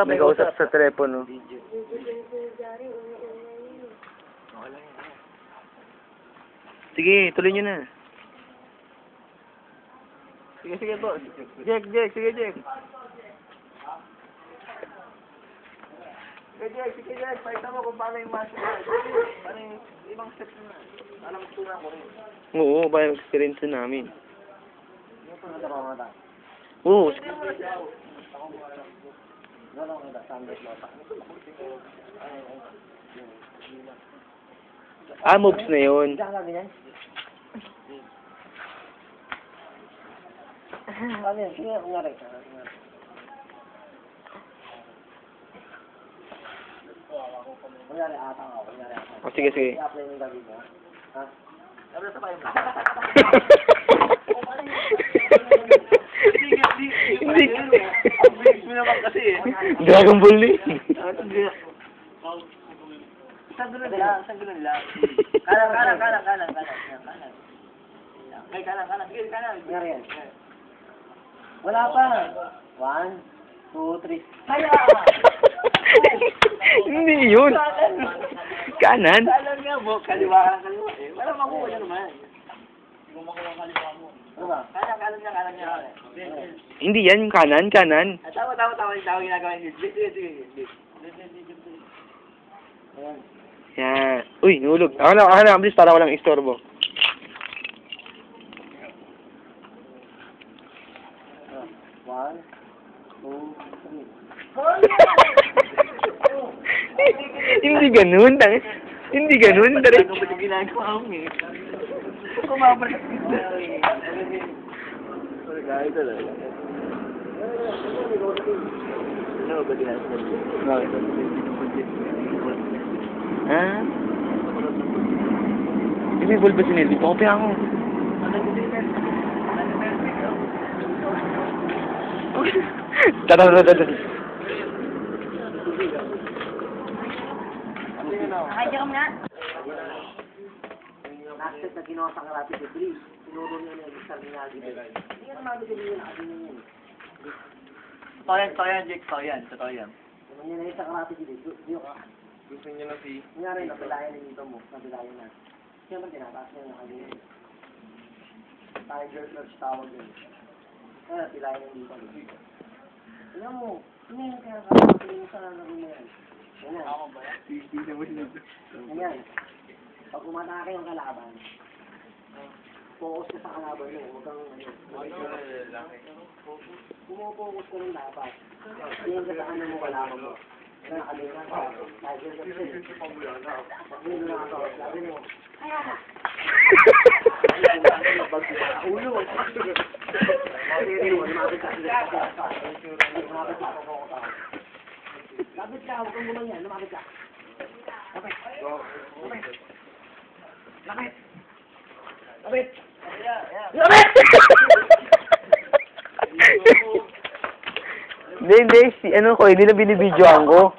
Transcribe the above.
May kausap sa telepono. Sige, tuloy nyo na. Sige po. Jack, sige Jack. Sige Jack, pakita mo kung paano yung master. Paano yung ibang steps na. Alam ko na ko rin. Oo, ba yung experience namin. Oo. Moves na yun. Sige. Dragon Ball ni. Isang gulong lang. Kanan. May kanan. Sige, kanan. Wala pa. 1, 2, 3. Kaya! Hindi yun. Kanan? Kanan nga mo. Kaliwa. Wala makuha niya naman. Hindi mo makuha ang kaliwa mo. Kanan niya. Hindi yan yung kanan. Tama. Yung ginagawa niya. Sige. Yan. Uy, nahulog. Ako na, please, para walang istorbo. One, 2, 3. Hindi ganun. Hindi ganun. Diretso. Ano ba yung ginagawa mo eh? Kumabalik. Gaya talaga. Ano ba ginagawa mo? Ha? May ball ba sinilip? Kopya ako. Tara. Nakadya ka muna. Nakasip na ginawa sa karate debris. Tinuro niya na yung isang ninagi. Hindi ka naman bigyan niya nakadya niya yun. Totoo yan, Jake. Totoo yan. Naman niya na yung sa karate debris. Gusto niya na si... Nangyari, napilayan na dito mo. Napilayan na. Siyempre, tinataas niya nakadya niya. Tiger Clutch tawag yun. Kaya napilayan na dito. Tingnan mo. Tingnan kaya kakapilin sa laro mo yan. Ganyan. Ako ba yan? Tingnan mo siya. Ganyan. Pag umatake yung kalaban, focus ka sa kalaban mo. Huwag kang pumupokus ka ng dapat. Tingin ka sa ano mo kalaban mo. Kaya nakalimutan ka. Tiger ka siya. Pag may nakakawas, sabi mo, kaya na! Ulo! Lapit ka, huwag kang gumanyan. Lumapit ka. Lapit! Hindi. Ano ko, hindi na binibidyoan ko.